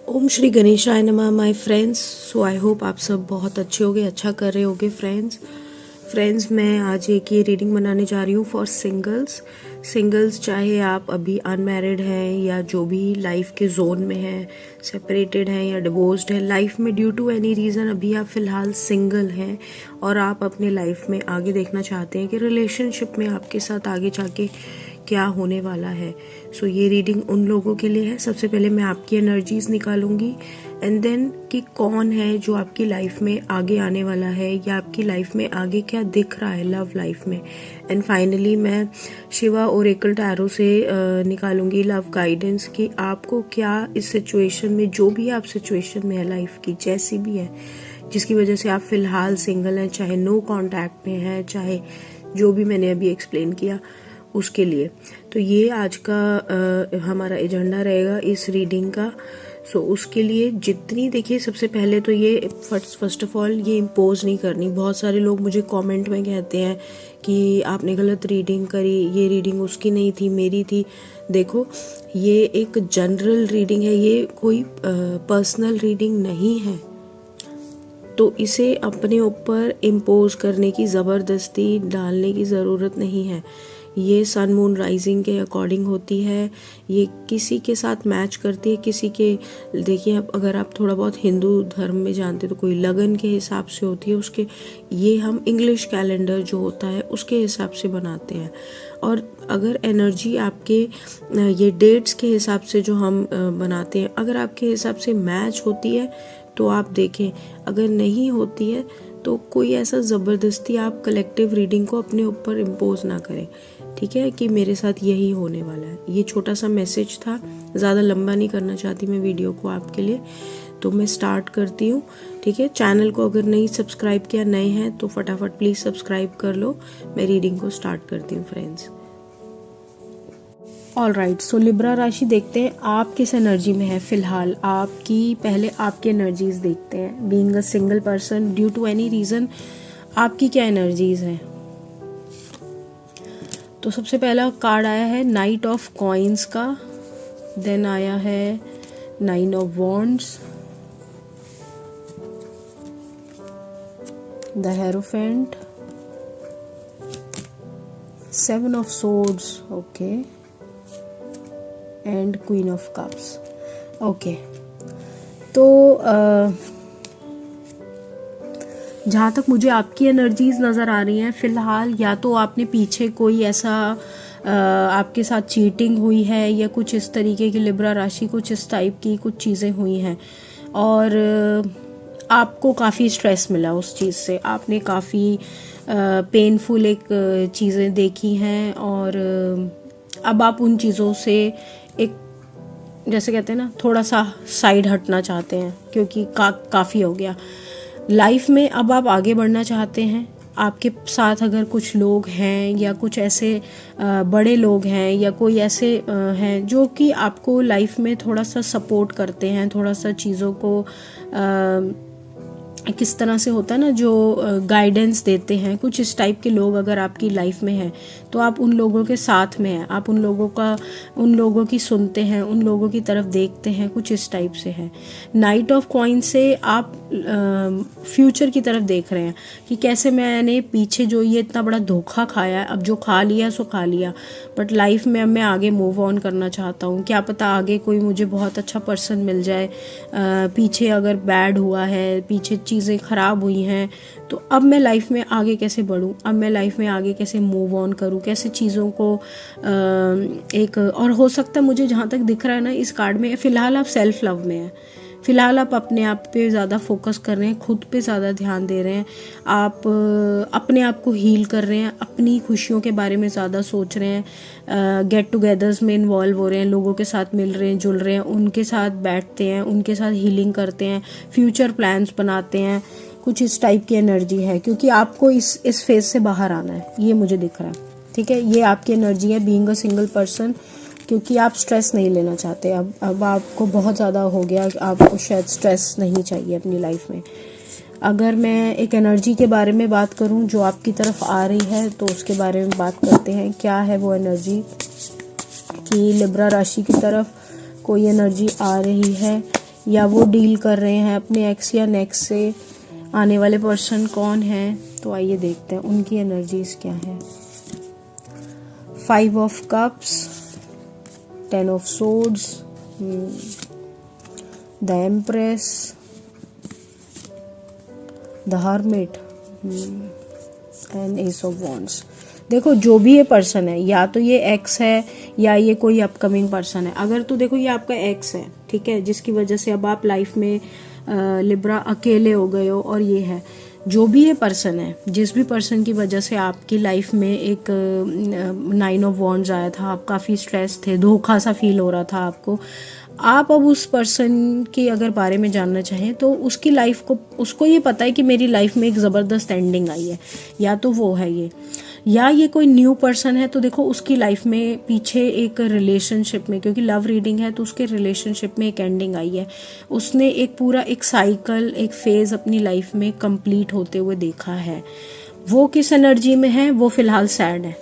ओम श्री गणेशाय नमः my friends. So I hope आप सब बहुत अच्छे होगे, अच्छा कर रहे होगे फ्रेंड्स मैं आज एक ये रीडिंग बनाने जा रही हूँ फॉर सिंगल्स चाहे आप अभी अनमैरिड हैं या जो भी लाइफ के जोन में हैं, सेपरेटेड हैं या डिवोर्स्ड हैं, लाइफ में ड्यू टू एनी रीज़न अभी आप फिलहाल सिंगल हैं और आप अपने लाइफ में आगे देखना चाहते हैं कि रिलेशनशिप में आपके साथ आगे जाके क्या होने वाला है। सो ये रीडिंग उन लोगों के लिए है। सबसे पहले मैं आपकी एनर्जीज निकालूंगी एंड देन कि कौन है जो आपकी लाइफ में आगे आने वाला है या आपकी लाइफ में आगे क्या दिख रहा है लव लाइफ में। एंड फाइनली मैं शिवा ओरेकल टैरो से निकालूंगी लव गाइडेंस कि आपको क्या इस सिचुएशन में, जो भी आप सिचुएशन में है लाइफ की जैसी भी है, जिसकी वजह से आप फिलहाल सिंगल हैं, चाहे नो कॉन्टैक्ट में है, चाहे जो भी मैंने अभी एक्सप्लेन किया उसके लिए। तो ये आज का हमारा एजेंडा रहेगा इस रीडिंग का। सो उसके लिए जितनी, देखिए सबसे पहले तो ये फर्स्ट ऑफ ऑल ये इम्पोज नहीं करनी। बहुत सारे लोग मुझे कमेंट में कहते हैं कि आपने गलत रीडिंग करी, ये रीडिंग उसकी नहीं थी मेरी थी। देखो ये एक जनरल रीडिंग है, ये कोई पर्सनल रीडिंग नहीं है, तो इसे अपने ऊपर इम्पोज करने की, ज़बरदस्ती डालने की ज़रूरत नहीं है। ये सन मून राइजिंग के अकॉर्डिंग होती है, ये किसी के साथ मैच करती है, किसी के, देखिए अगर आप थोड़ा बहुत हिंदू धर्म में जानते तो कोई लगन के हिसाब से होती है उसके, ये हम इंग्लिश कैलेंडर जो होता है उसके हिसाब से बनाते हैं। और अगर एनर्जी आपके ये डेट्स के हिसाब से जो हम बनाते हैं, अगर आपके हिसाब से मैच होती है तो आप देखें, अगर नहीं होती है तो कोई ऐसा ज़बरदस्ती आप कलेक्टिव रीडिंग को अपने ऊपर इम्पोज ना करें, ठीक है, कि मेरे साथ यही होने वाला है। ये छोटा सा मैसेज था, ज़्यादा लंबा नहीं करना चाहती मैं वीडियो को आपके लिए, तो मैं स्टार्ट करती हूँ। ठीक है, चैनल को अगर नहीं सब्सक्राइब किया, नए हैं तो फटाफट प्लीज़ सब्सक्राइब कर लो। मैं रीडिंग को स्टार्ट करती हूँ फ्रेंड्स। ऑल राइट, सो लिब्रा राशि देखते हैं आप किस एनर्जी में है फिलहाल। आपकी पहले आपकी एनर्जीज देखते हैं। Being a single person due to any reason आपकी क्या एनर्जीज हैं। तो सबसे पहला कार्ड आया है नाइट ऑफ कॉइन्स का, देन आया है 9 of wands, the hierophant, 7 of swords, okay, and queen of cups. Okay, तो जहाँ तक मुझे आपकी एनर्जीज नज़र आ रही हैं फिलहाल, या तो आपने पीछे कोई ऐसा आपके साथ चीटिंग हुई है या कुछ इस तरीके की, लिब्रा राशि कुछ इस टाइप की कुछ चीज़ें हुई हैं और आपको काफ़ी स्ट्रेस मिला उस चीज़ से। आपने काफ़ी पेनफुल एक चीज़ें देखी हैं और अब आप उन चीज़ों से एक, जैसे कहते हैं ना, थोड़ा सा साइड हटना चाहते हैं क्योंकि काफ़ी हो गया लाइफ में। अब आप आगे बढ़ना चाहते हैं। आपके साथ अगर कुछ लोग हैं या कुछ ऐसे बड़े लोग हैं या कोई ऐसे हैं जो कि आपको लाइफ में थोड़ा सा सपोर्ट करते हैं, थोड़ा सा चीज़ों को किस तरह से होता है ना, जो गाइडेंस देते हैं, कुछ इस टाइप के लोग अगर आपकी लाइफ में हैं तो आप उन लोगों के साथ में हैं, आप उन लोगों की सुनते हैं, उन लोगों की तरफ देखते हैं, कुछ इस टाइप से है। नाइट ऑफ कॉइन से आप फ्यूचर की तरफ देख रहे हैं कि कैसे मैंने पीछे जो ये इतना बड़ा धोखा खाया, अब जो खा लिया सो खा लिया, बट लाइफ में अब मैं आगे मूव ऑन करना चाहता हूँ। क्या पता आगे कोई मुझे बहुत अच्छा पर्सन मिल जाए। पीछे अगर बैड हुआ है, पीछे चीज़ें ख़राब हुई हैं, तो अब मैं लाइफ में आगे कैसे बढ़ूं, अब मैं लाइफ में आगे कैसे मूव ऑन करूं, कैसे चीज़ों को एक, और हो सकता है मुझे जहाँ तक दिख रहा है ना इस कार्ड में, फ़िलहाल आप सेल्फ लव में हैं, फ़िलहाल आप अपने आप पे ज़्यादा फोकस कर रहे हैं, खुद पे ज़्यादा ध्यान दे रहे हैं, आप अपने आप को हील कर रहे हैं, अपनी खुशियों के बारे में ज़्यादा सोच रहे हैं, गेट टुगेदर्स में इन्वॉल्व हो रहे हैं, लोगों के साथ मिल रहे हैं, जुल रहे हैं, उनके साथ बैठते हैं, उनके साथ हीलिंग करते हैं, फ्यूचर प्लान्स बनाते हैं, कुछ इस टाइप की एनर्जी है क्योंकि आपको इस फेज से बाहर आना है, ये मुझे दिख रहा है। ठीक है, ये आपकी एनर्जी है बीइंग अ सिंगल पर्सन, क्योंकि आप स्ट्रेस नहीं लेना चाहते। अब आपको बहुत ज़्यादा हो गया, आपको शायद स्ट्रेस नहीं चाहिए अपनी लाइफ में। अगर मैं एक एनर्जी के बारे में बात करूं जो आपकी तरफ आ रही है तो उसके बारे में बात करते हैं। क्या है वो एनर्जी कि लिब्रा राशि की तरफ कोई एनर्जी आ रही है या वो डील कर रहे हैं अपने एक्स या नेक्स्ट से, आने वाले पर्सन कौन है, तो आइए देखते हैं उनकी एनर्जीज क्या है। 5 of cups, 10 of swords, the empress, the hermit and S of wands. देखो जो भी ये पर्सन है, या तो ये एक्स है या ये कोई अपकमिंग पर्सन है। अगर तो देखो ये आपका एक्स है, ठीक है, जिसकी वजह से अब आप लाइफ में लिब्रा अकेले हो गए हो, और ये है जो भी ये पर्सन है, जिस भी पर्सन की वजह से आपकी लाइफ में एक 9 ऑफ वॉन्ड्स आया था, आप काफ़ी स्ट्रेस थे, धोखा सा फील हो रहा था आपको। आप अब उस पर्सन के अगर बारे में जानना चाहें तो उसकी लाइफ को, उसको ये पता है कि मेरी लाइफ में एक ज़बरदस्त एंडिंग आई है, या तो वो है ये, या ये कोई न्यू पर्सन है। तो देखो उसकी लाइफ में पीछे एक रिलेशनशिप में, क्योंकि लव रीडिंग है तो उसके रिलेशनशिप में एक एंडिंग आई है, उसने एक पूरा एक साइकिल, एक फेज अपनी लाइफ में कंप्लीट होते हुए देखा है। वो किस एनर्जी में है, वो फिलहाल सैड है,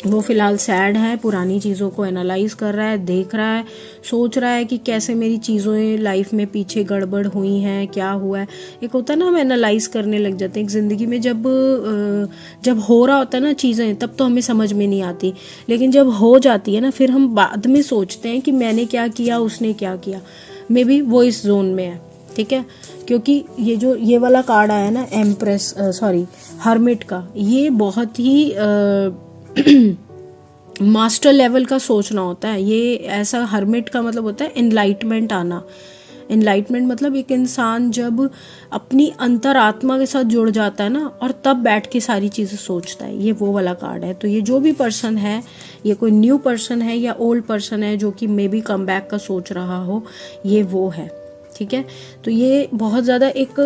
वो फिलहाल सैड है, पुरानी चीज़ों को एनालाइज कर रहा है, देख रहा है, सोच रहा है कि कैसे मेरी चीज़ें लाइफ में पीछे गड़बड़ हुई हैं, क्या हुआ है। एक होता है ना, हम एनालाइज करने लग जाते हैं एक ज़िंदगी में, जब हो रहा होता है ना चीज़ें, तब तो हमें समझ में नहीं आती, लेकिन जब हो जाती है ना, फिर हम बाद में सोचते हैं कि मैंने क्या किया, उसने क्या किया। मे बी वो इस जोन में है, ठीक है, क्योंकि ये वाला कार्ड आया ना, एम्प्रेस, सॉरी, हर्मिट का, ये बहुत ही मास्टर लेवल का सोचना होता है। ये ऐसा, हर्मिट का मतलब होता है एनलाइटमेंट आना। एनलाइटमेंट मतलब एक इंसान जब अपनी अंतरात्मा के साथ जुड़ जाता है ना, और तब बैठ के सारी चीज़ें सोचता है, ये वो वाला कार्ड है। तो ये जो भी पर्सन है, ये कोई न्यू पर्सन है या ओल्ड पर्सन है जो कि मे बी कम बैक का सोच रहा हो, ये वो है, ठीक है। तो ये बहुत ज़्यादा एक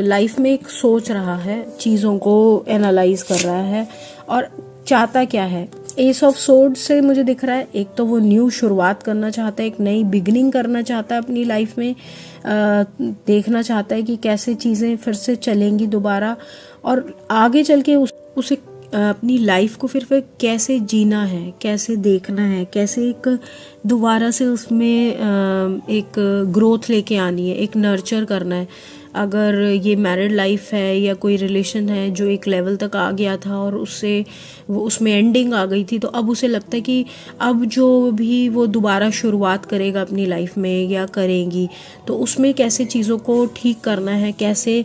लाइफ में एक सोच रहा है, चीज़ों को एनालाइज कर रहा है, और चाहता क्या है। एस ऑफ सोर्ड से मुझे दिख रहा है, एक तो वो न्यू शुरुआत करना चाहता है, एक नई बिगनिंग करना चाहता है अपनी लाइफ में, देखना चाहता है कि कैसे चीज़ें फिर से चलेंगी दोबारा, और आगे चल के उसे अपनी लाइफ को फिर कैसे जीना है, कैसे देखना है, कैसे एक दोबारा से उसमें एक ग्रोथ लेके आनी है, एक नर्चर करना है। अगर ये मैरिड लाइफ है या कोई रिलेशन है जो एक लेवल तक आ गया था और उसमें एंडिंग आ गई थी, तो अब उसे लगता है कि अब जो भी वो दोबारा शुरुआत करेगा अपनी लाइफ में या करेंगी, तो उसमें कैसे चीज़ों को ठीक करना है, कैसे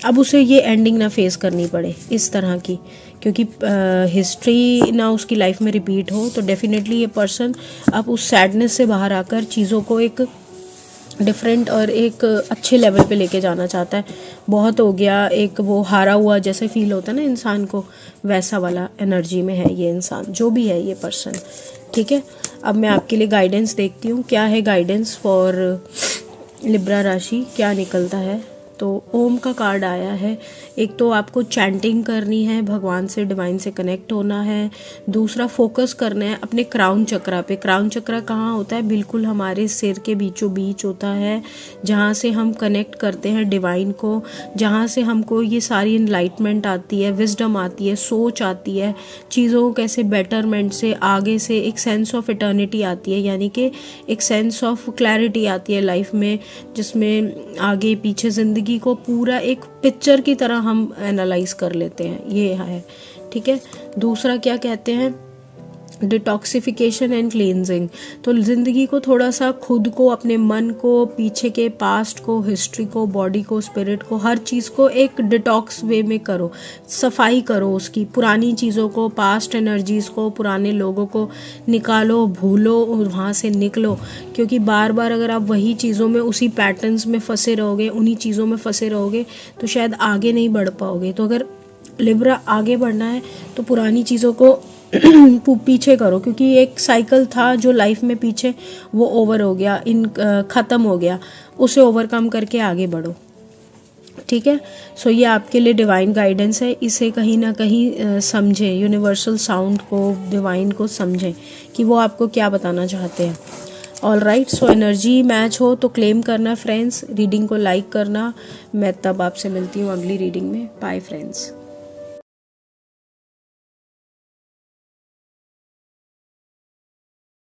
अब उसे ये एंडिंग ना फेस करनी पड़े इस तरह की, क्योंकि हिस्ट्री ना उसकी लाइफ में रिपीट हो। तो डेफिनेटली ये पर्सन अब उस सैडनेस से बाहर आकर चीज़ों को एक डिफरेंट और एक अच्छे लेवल पे लेके जाना चाहता है। बहुत हो गया, एक वो हारा हुआ जैसे फील होता है ना इंसान को, वैसा वाला एनर्जी में है ये इंसान, जो भी है ये पर्सन, ठीक है। अब मैं आपके लिए गाइडेंस देखती हूँ, क्या है गाइडेंस फॉर लिब्रा राशि, क्या निकलता है। तो ओम का कार्ड आया है। एक तो आपको चैंटिंग करनी है, भगवान से, डिवाइन से कनेक्ट होना है। दूसरा, फोकस करना है अपने क्राउन चक्रा पे। क्राउन चक्रा कहाँ होता है, बिल्कुल हमारे सिर के बीचों बीच होता है, जहाँ से हम कनेक्ट करते हैं डिवाइन को, जहाँ से हमको ये सारी इनलाइटमेंट आती है, विजडम आती है, सोच आती है, चीज़ों को कैसे बेटरमेंट से, आगे से एक सेंस ऑफ इटर्निटी आती है, यानी कि एक सेंस ऑफ क्लैरिटी आती है लाइफ में, जिसमें आगे पीछे ज़िंदगी को पूरा एक पिक्चर की तरह हम एनालाइज कर लेते हैं, ये है, ठीक है। दूसरा क्या कहते हैं, डिटॉक्सिफिकेशन एंड क्लींजिंग। तो ज़िंदगी को थोड़ा सा, खुद को, अपने मन को, पीछे के पास्ट को, हिस्ट्री को, बॉडी को, स्पिरिट को, हर चीज़ को एक डिटॉक्स वे में करो, सफाई करो उसकी, पुरानी चीज़ों को, पास्ट एनर्जीज़ को, पुराने लोगों को निकालो, भूलो और वहाँ से निकलो। क्योंकि बार बार अगर आप वही चीज़ों में, उसी पैटर्न्स में फंसे रहोगे, उन्हीं चीज़ों में फंसे रहोगे, तो शायद आगे नहीं बढ़ पाओगे। तो अगर लिब्रा आगे बढ़ना है तो पुरानी चीज़ों को पीछे करो, क्योंकि एक साइकिल था जो लाइफ में पीछे, वो ओवर हो गया, ख़त्म हो गया, उसे ओवरकम करके आगे बढ़ो, ठीक है। सो ये आपके लिए डिवाइन गाइडेंस है, इसे कहीं ना कहीं समझें, यूनिवर्सल साउंड को, डिवाइन को समझें कि वो आपको क्या बताना चाहते हैं। All right, so energy match हो तो क्लेम करना फ्रेंड्स, रीडिंग को लाइक करना। मैं तब आपसे मिलती हूँ अगली रीडिंग में। Bye friends.